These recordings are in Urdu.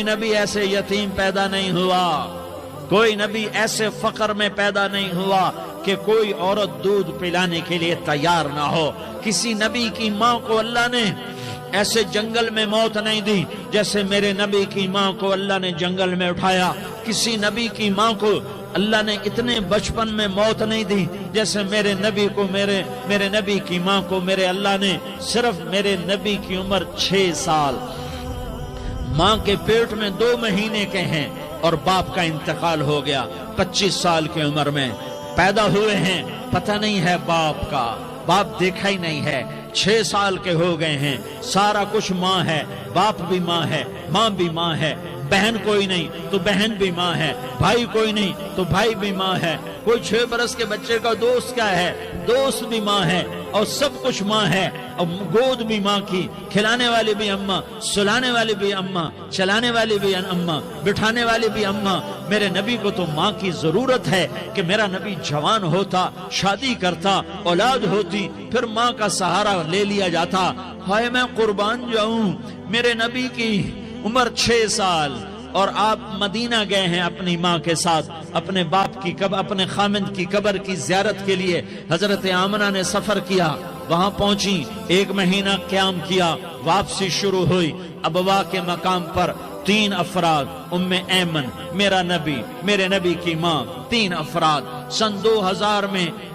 کوئی نبی ایسے یتیم پیدا نہیں ہوا، کوئی نبی ایسے فقر میں پیدا نہیں ہوا کہ کوئی عورت دودھ پلانے کے لیے تیار نہ ہو۔ کسی نبی کی ماں کو اللہ نے ایسے جنگل میں موت نہیں دی جیسے میرے نبی کی ماں کو اللہ نے جنگل میں اٹھایا۔ کسی نبی کی ماں کو اللہ نے اتنے بچپن میں موت نہیں دی جیسے میرے نبی کو میرے نبی کی ماں کو میرے اللہ نے صرف میرے نبی کی عمر 6 سال، ماں کے پیٹ میں 2 مہینے کے ہیں اور باپ کا انتقال ہو گیا 25 سال کی عمر میں پیدا ہوئے ہیں، پتہ نہیں ہے باپ کا، باپ دیکھا ہی نہیں ہے، 6 سال کے ہو گئے ہیں، سارا کچھ ماں ہے، باپ بھی ماں ہے، ماں بھی ماں ہے، بہن کوئی نہیں تو بہن بھی ماں ہے، بھائی کوئی نہیں تو بھائی بھی ماں ہے، کوئی 6 برس کے بچے کا دوست کیا ہے، دوست بھی ماں ہے، اور سب کچھ ماں ہے، اور گود بھی ماں کی، کھلانے والی بھی اماں، سلانے والی بھی اماں، چلانے والی بھی اماں، بٹھانے والی بھی اماں۔ میرے نبی کو تو ماں کی ضرورت ہے کہ میرا نبی جوان ہوتا، شادی کرتا، اولاد ہوتی، پھر ماں کا سہارا لے لیا جاتا۔ ہائے میں قربان جاؤں، میرے نبی کی عمر 6 سال اور آپ مدینہ گئے ہیں اپنی ماں کے ساتھ، اپنے باپ کی اپنے خامند کی قبر کی زیارت کے لیے حضرت آمنہ نے سفر کیا، وہاں پہنچی، 1 مہینہ قیام کیا، واپسی شروع ہوئی۔ ابوا کے مقام پر 3 افراد، ام ایمن، میرا نبی، میرے نبی کی ماں، 3 افراد۔ سن 2000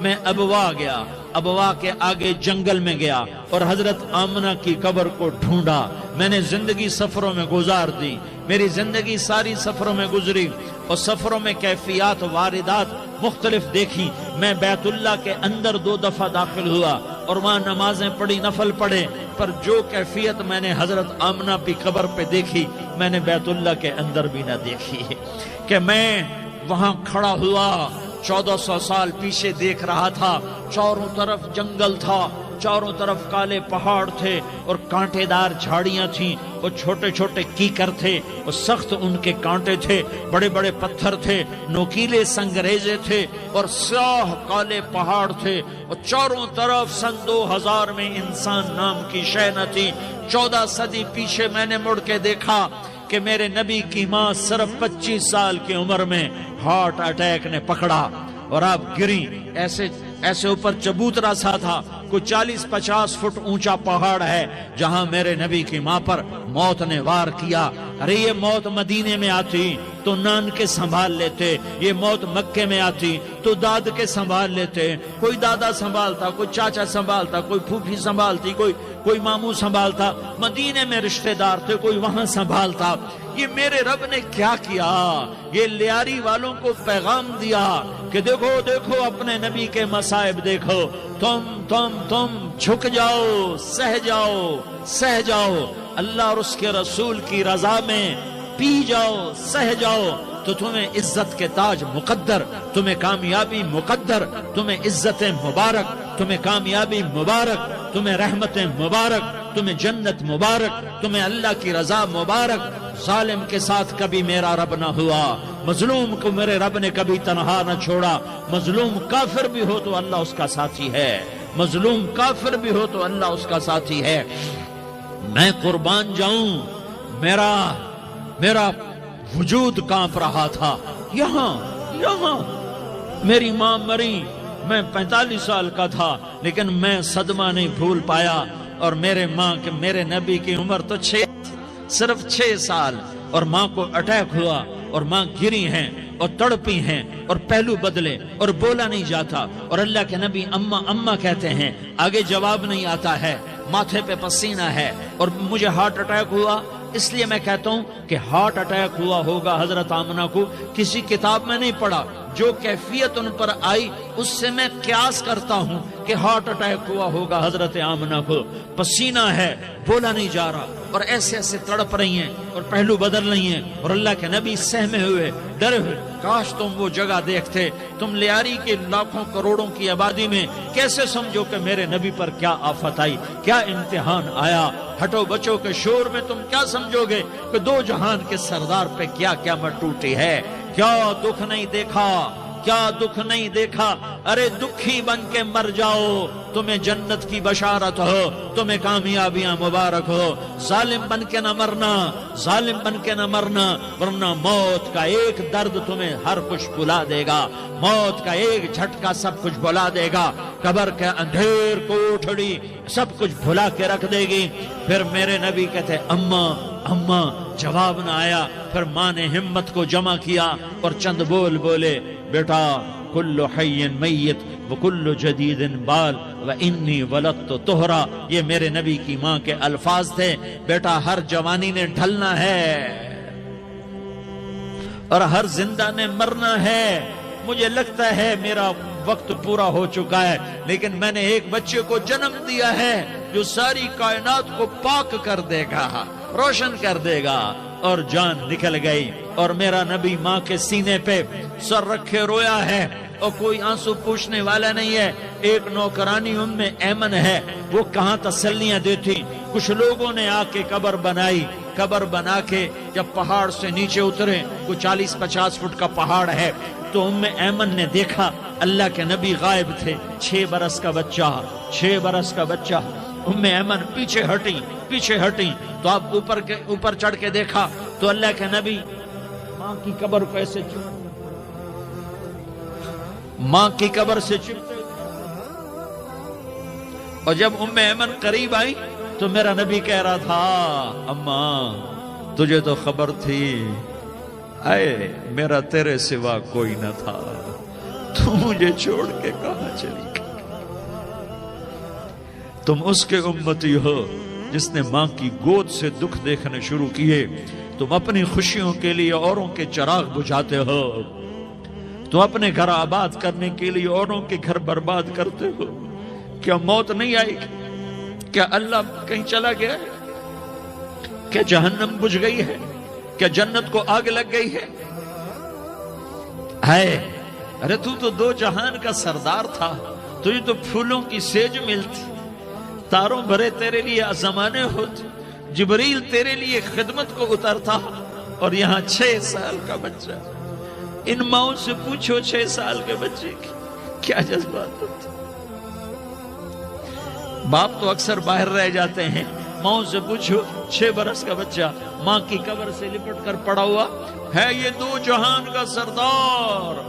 میں ابوا گیا، ابوا کے آگے جنگل میں گیا اور حضرت آمنہ کی قبر کو ڈھونڈا۔ میں نے زندگی سفروں میں گزار دی، میری زندگی ساری سفروں میں گزری، اور سفروں میں کیفیات واردات مختلف دیکھی۔ میں بیت اللہ کے اندر 2 دفعہ داخل ہوا اور وہاں نمازیں پڑھی، نفل پڑھے، پر جو کیفیت میں نے حضرت آمنہ کی قبر پہ دیکھی میں نے بیت اللہ کے اندر بھی نہ دیکھی، کہ میں وہاں کھڑا ہوا 1400 سال پیچھے دیکھ رہا تھا، چاروں طرف جنگل تھا، چاروں طرف کالے پہاڑ تھے اور کانٹے دار جھاڑیاں تھیں، اور چھوٹے چھوٹے کیکر تھے، اور سخت ان کے کانٹے تھے، بڑے بڑے پتھر تھے، نوکیلے سنگریزے تھے، اور سیاہ کالے پہاڑ تھے، اور چاروں طرف سن 2000 میں انسان نام کی شے نہ تھی۔ 14 صدی پیچھے میں نے مڑ کے دیکھا کہ میرے نبی کی ماں صرف 25 سال کی عمر میں ہارٹ اٹیک نے پکڑا اور آپ گری، ایسے اوپر چبوترا سا تھا، کوئی 40-50 فٹ اونچا پہاڑ ہے جہاں میرے نبی کی ماں پر موت نے وار کیا۔ ارے یہ موت مدینے میں آتی تو نان کے سنبھال لیتے، یہ موت مکے میں آتی تو داد کے سنبھال لیتے، کوئی دادا سنبھالتا، کوئی چاچا سنبھالتا، کوئی پھوپھی سنبھالتی، کوئی ماموں سنبھالتا، مدینے میں رشتہ دار تھے، کوئی وہاں سنبھالتا۔ یہ میرے رب نے کیا کیا؟ یہ لیاری والوں کو پیغام دیا کہ دیکھو دیکھو اپنے نبی کے مصائب دیکھو، تم جھک جاؤ، سہ جاؤ، اللہ اور اس کے رسول کی رضا میں پی جاؤ، سہ جاؤ، تو تمہیں عزت کے تاج مقدر، تمہیں کامیابی مقدر، تمہیں عزت مبارک، تمہیں کامیابی مبارک، تمہیں رحمت مبارک، تمہیں جنت مبارک، تمہیں اللہ کی رضا مبارک۔ ظالم کے ساتھ کبھی میرا رب نہ ہوا، مظلوم کو میرے رب نے کبھی تنہا نہ چھوڑا۔ مظلوم کافر بھی ہو تو اللہ اس کا ساتھی ہے، مظلوم کافر بھی ہو تو اللہ اس کا ساتھی ہے۔ میں قربان جاؤں، میرا وجود کانپ رہا تھا۔ یہاں میری ماں مری، میں 45 سال کا تھا، لیکن میں صدمہ نہیں بھول پایا، اور میرے نبی کی عمر تو صرف 6 سال، اور ماں کو اٹیک ہوا اور ماں گری ہیں اور تڑپی ہیں اور پہلو بدلے اور بولا نہیں جاتا، اور اللہ کے نبی اماں اماں کہتے ہیں، آگے جواب نہیں آتا ہے، ماتھے پہ پسینہ ہے، اور مجھے ہارٹ اٹیک ہوا۔ اس لیے میں کہتا ہوں کہ ہارٹ اٹیک ہوا ہوگا حضرت آمنہ کو، کسی کتاب میں نہیں پڑھا، جو کیفیت ان پر آئی اس سے میں قیاس کرتا ہوں کہ ہارٹ اٹیک ہوا ہوگا حضرت آمنہ کو۔ پسینہ ہے، بولا نہیں جا رہا، اور ایسے تڑپ رہی ہیں اور پہلو بدل رہی ہیں، اور اللہ کے نبی سہمے ہوئے، ڈرے ہوئے۔ کاش تم وہ جگہ دیکھتے، تم لیاری کے لاکھوں کروڑوں کی آبادی میں کیسے سمجھو کہ میرے نبی پر کیا آفت آئی، کیا امتحان آیا۔ ہٹو بچوں کے شور میں تم کیا سمجھو گے کہ 2 جہان کے سردار پہ کیا قیامت ٹوٹی ہے، کیا دکھ نہیں دیکھا، کیا دکھ نہیں دیکھا؟ ارے دکھی بن کے مر جاؤ، تمہیں جنت کی بشارت ہو، تمہیں کامیابیاں مبارک ہو۔ ظالم بن کے نہ مرنا، ظالم بن کے نہ مرنا، ورنہ موت کا ایک درد تمہیں ہر کچھ بھلا دے گا، موت کا ایک جھٹکا سب کچھ بھلا دے گا، قبر کے اندھیر کوٹھڑی سب کچھ بھلا کے رکھ دے گی۔ پھر میرے نبی کہتے اماں اماں، جواب نہ آیا۔ پھر ماں نے ہمت کو جمع کیا اور چند بول بولے، بیٹا کل حی میت وکل جدید بال وانی ولدت طہرا۔ یہ میرے نبی کی ماں کے الفاظ تھے، بیٹا ہر جوانی نے ڈھلنا ہے اور ہر زندہ نے مرنا ہے۔ مجھے لگتا ہے میرا وقت پورا ہو چکا ہے، لیکن میں نے ایک بچے کو جنم دیا ہے جو ساری کائنات کو پاک کر دے گا، روشن کر دے گا۔ اور جان نکل گئی، اور میرا نبی ماں کے سینے پہ سر رکھے رویا ہے، اور کوئی آنسو پوچھنے والا نہیں ہے۔ ایک نوکرانی ام ایمن ہے، وہ کہاں تسلیاں دیتی۔ کچھ لوگوں نے آ کے قبر بنائی، قبر بنا کے جب پہاڑ سے نیچے اترے، کوئی 40-50 فٹ کا پہاڑ ہے، تو ام ایمن نے دیکھا اللہ کے نبی غائب تھے، 6 برس کا بچہ، 6 برس کا بچہ۔ ام ایمن پیچھے ہٹی تو آپ اوپر چڑھ کے دیکھا تو اللہ کے نبی ماں کی قبر کو ایسے ماں کی قبر سے چپتے، اور جب ام ایمن قریب آئی تو میرا نبی کہہ رہا تھا اماں تجھے تو خبر تھی، اے میرا تیرے سوا کوئی نہ تھا، تو مجھے چھوڑ کے کہاں چلی گئی؟ تم اس کے امتی ہو جس نے ماں کی گود سے دکھ دیکھنے شروع کیے۔ تم اپنی خوشیوں کے لیے اوروں کے چراغ بجھاتے ہو، تم اپنے گھر آباد کرنے کے لیے اوروں کے گھر برباد کرتے ہو۔ کیا موت نہیں آئے گی؟ کیا اللہ کہیں چلا گیا ہے؟ کیا جہنم بجھ گئی ہے؟ کیا جنت کو آگ لگ گئی ہے؟ ارے تو 2 جہان کا سردار تھا، تجھے تو پھولوں کی سیج ملتی، تاروں بھرے تیرے لیے زمانے ہوتے، جبریل تیرے لیے خدمت کو اترتا، اور یہاں 6 سال کا بچہ۔ ان ماؤں سے پوچھو 6 سال کے بچے کی کیا جذبات ہوتے۔ باپ تو اکثر باہر رہ جاتے ہیں، ماؤں سے پوچھو 6 برس کا بچہ ماں کی قبر سے لپٹ کر پڑا ہوا ہے۔ یہ 2 جہان کا سردار،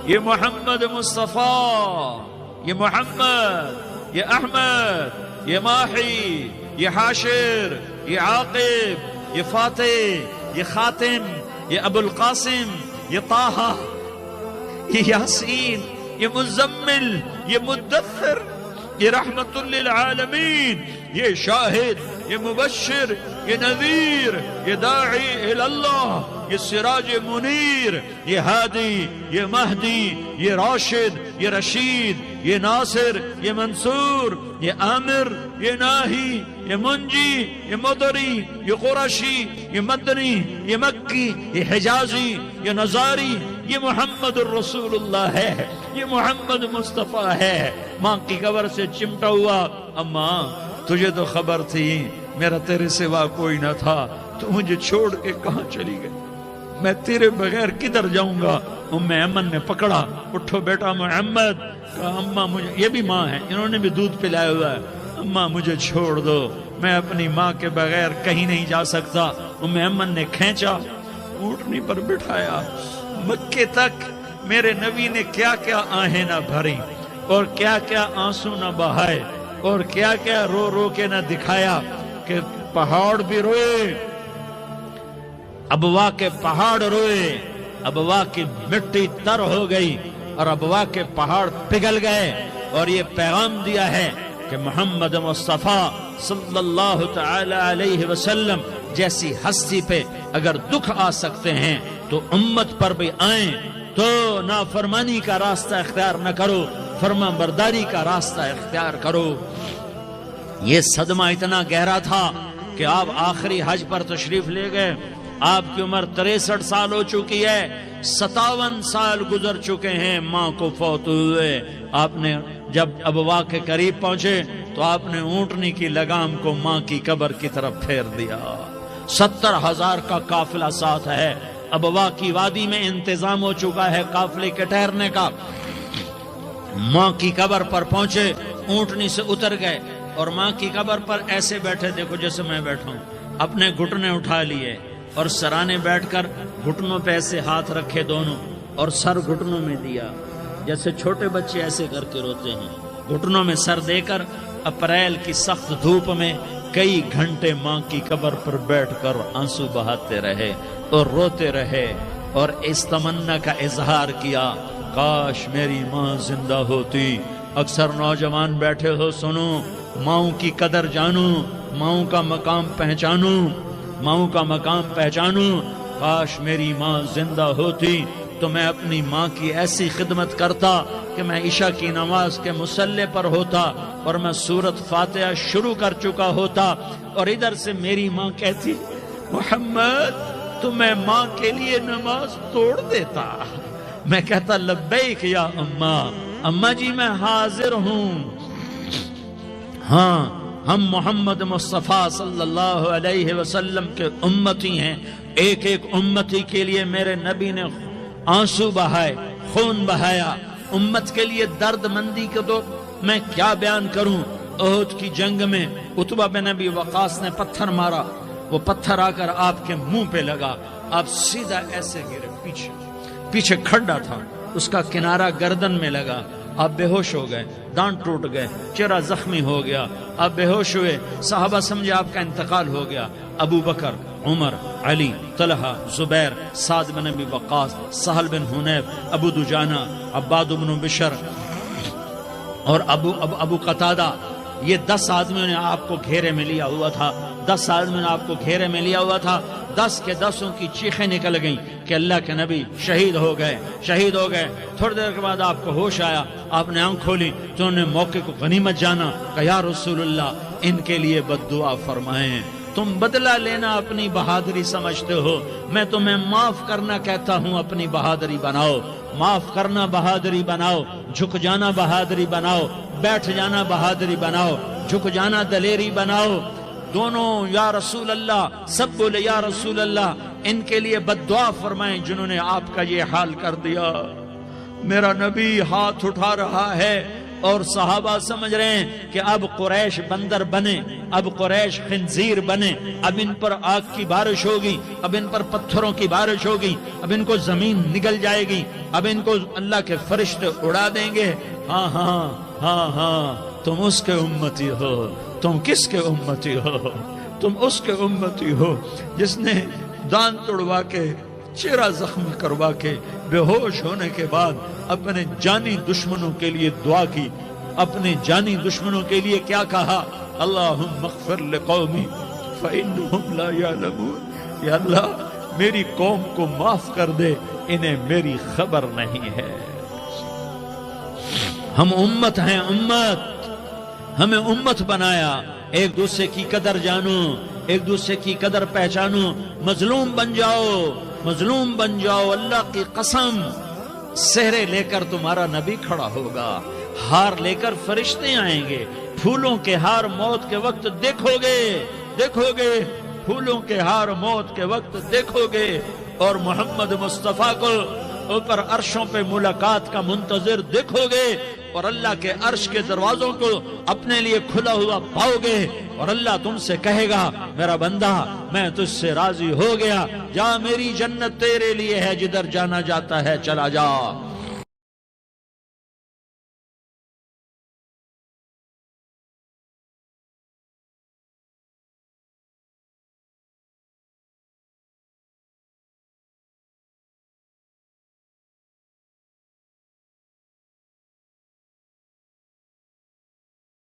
یہ محمد مصطفیٰ، یہ محمد، یہ احمد، یہ ماہی، یہ حاشر، یہ عاقب، یہ فاتح، یہ خاتم، یہ ابو القاسم، یہ طٰہٰ، یہ یاسین، یہ مزمل، یہ مدثر، یہ رحمت للعالمین، یہ شاہد، یہ مبشر، یہ نذیر، یہ داعی اللہ، یہ سراج منیر، یہ ہادی، یہ مہدی، یہ راشد، یہ رشید، یہ ناصر، یہ منصور، یہ عامر، یہ ناہی، یہ منجی، یہ مدری، یہ قرشی، یہ مدنی، یہ مکی، یہ حجازی، یہ نظاری، یہ محمد الرسول اللہ ہے، یہ محمد مصطفیٰ ہے۔ ماں کی قبر سے چمٹا ہوا، اماں تجھے تو خبر تھی میرا تیرے سوا کوئی نہ تھا، تو مجھے چھوڑ کے کہاں چلی گئی؟ میں تیرے بغیر کدھر جاؤں گا؟ ام ایمن نے پکڑا، اٹھو بیٹا محمد، کہا اماں مجھے، یہ بھی ماں ہے، انہوں نے بھی دودھ پلایا ہوا ہے، اماں مجھے چھوڑ دو، میں اپنی ماں کے بغیر کہیں نہیں جا سکتا۔ ام ایمن نے کھینچا، اونٹنی پر بٹھایا، مکے تک میرے نبی نے کیا کیا آہیں نہ بھری، اور کیا کیا آنسو نہ بہائے، اور کیا کیا رو رو کے نہ دکھایا کہ پہاڑ بھی روئے، ابوا کے پہاڑ روئے، ابوا کی مٹی تر ہو گئی اور ابوا کے پہاڑ پگھل گئے، اور یہ پیغام دیا ہے کہ محمد مصطفیٰ صلی اللہ تعالی علیہ وسلم جیسی ہستی پہ اگر دکھ آ سکتے ہیں تو امت پر بھی آئیں، تو نافرمانی کا راستہ اختیار نہ کرو، فرما برداری کا راستہ اختیار کرو۔ یہ صدمہ اتنا گہرا تھا کہ آپ آخری حج پر تشریف لے گئے، آپ کی عمر 63 سال ہو چکی ہے، 57 سال گزر چکے ہیں ماں کو فوت ہوئے۔ آپ نے جب ابوا کے قریب پہنچے تو آپ نے اونٹنی کی لگام کو ماں کی قبر کی طرف پھیر دیا۔ 70,000 کا قافلہ ساتھ ہے، ابوا کی وادی میں انتظام ہو چکا ہے قافلے کے ٹھہرنے کا. ماں کی قبر پر پہنچے, اونٹنی سے اتر گئے اور ماں کی قبر پر ایسے بیٹھے, دیکھو جیسے میں بیٹھا ہوں, اپنے گھٹنے اٹھا لیے اور سرانے بیٹھ کر گھٹنوں پہ ایسے ہاتھ رکھے دونوں اور سر گھٹنوں میں دیا, جیسے چھوٹے بچے ایسے کر کے روتے ہیں. گھٹنوں میں سر دے کر اپریل کی سخت دھوپ میں کئی گھنٹے ماں کی قبر پر بیٹھ کر آنسو بہاتے رہے اور روتے رہے اور اس تمنا کا اظہار کیا, کاش میری ماں زندہ ہوتی. اکثر نوجوان بیٹھے ہو, سنو, ماؤں کی قدر جانو, ماؤں کا مقام پہچانو, ماؤں کا مقام پہچانو. کاش میری ماں زندہ ہوتی تو میں اپنی ماں کی ایسی خدمت کرتا کہ میں عشاء کی نماز کے مصلی پر ہوتا اور میں سورت فاتحہ شروع کر چکا ہوتا اور ادھر سے میری ماں کہتی, محمد تو میں ماں کے لیے نماز توڑ دیتا. میں کہتا, لبیک یا اماں, اماں جی میں حاضر ہوں. ہاں, ہم محمد مصطفیٰ صلی اللہ علیہ وسلم کے امتی ہیں. ایک ایک امتی کے لیے میرے نبی نے آنسو بہائے, خون بہایا. امت کے لیے درد مندی کو تو میں کیا بیان کروں. احد کی جنگ میں عتبہ بن ابی وقاص نے پتھر مارا, وہ پتھر آ کر آپ کے منہ پہ لگا, آپ سیدھا ایسے گرے, پیچھے کھڈا تھا, اس کا کنارہ گردن میں لگا, آپ بے ہوش ہو گئے, دانت ٹوٹ گئے, چہرہ زخمی ہو گیا, آپ بے ہوش ہوئے. صحابہ سمجھے آپ کا انتقال ہو گیا. ابو بکر, عمر, علی, طلحہ, زبیر, سعد بن ابی وقاص, سہل بن حنیف, ابو دجانہ, عباد بن بشر اور ابو قتادہ, یہ 10 آدمیوں نے آپ کو گھیرے میں لیا ہوا تھا. 10 آدمیوں نے آپ کو گھیرے میں لیا ہوا تھا. 10 کے 10 کی چیخیں نکل گئیں کہ اللہ کے نبی شہید ہو گئے, شہید ہو گئے. تھوڑی دیر کے بعد آپ کو ہوش آیا, آپ نے آنکھ کھولی تو انہوں نے موقع کو غنیمت جانا کہ یا رسول اللہ, ان کے لیے بد دعا فرمائیں. تم بدلہ لینا اپنی بہادری سمجھتے ہو, میں تمہیں معاف کرنا کہتا ہوں. اپنی بہادری بناؤ, معاف کرنا بہادری بناؤ, جھک جانا بہادری بناؤ, بیٹھ جانا بہادری بناؤ, جھک جانا دلیری بناؤ. دونوں یا رسول اللہ, سب بولے یا رسول اللہ. ان کے لیے بد دعا فرمائیں جنہوں نے آپ کا یہ حال کر دیا. میرا نبی ہاتھ اٹھا رہا ہے اور صحابہ سمجھ رہے ہیں کہ اب قریش بندر بنے, اب قریش خنزیر بنے, اب ان پر آگ کی بارش ہوگی, اب ان پر پتھروں کی بارش ہوگی, اب ان کو زمین نگل جائے گی, اب ان کو اللہ کے فرشتے اڑا دیں گے. ہاں ہاں ہاں ہاں, تم اس کے امتی ہو. تم کس کے امتی ہو؟ تم اس کے امتی ہو جس نے دان توڑوا کے, چہرہ زخمی کروا کے, بے ہوش ہونے کے بعد اپنے جانی دشمنوں کے لیے دعا کی. اپنے جانی دشمنوں کے لیے کیا کہا؟ اللہم اغفر لقومی فإنہم لا یعلمون. یا اللہ میری قوم کو معاف کر دے, انہیں میری خبر نہیں ہے. ہم امت ہیں, امت, ہمیں امت بنایا. ایک دوسرے کی قدر جانو, ایک دوسرے کی قدر پہچانو. مظلوم بن جاؤ, مظلوم بن جاؤ. اللہ کی قسم, سہرے لے کر تمہارا نبی کھڑا ہوگا, ہار لے کر فرشتے آئیں گے. پھولوں کے ہار موت کے وقت دیکھو گے, دیکھو گے, پھولوں کے ہار موت کے وقت دیکھو گے. اور محمد مصطفیٰ کو اوپر عرشوں پہ ملاقات کا منتظر دیکھو گے اور اللہ کے عرش کے دروازوں کو اپنے لیے کھلا ہوا پاؤ گے. اور اللہ تم سے کہے گا, میرا بندہ میں تجھ سے راضی ہو گیا, جا میری جنت تیرے لیے ہے, جدھر جانا جاتا ہے چلا جا.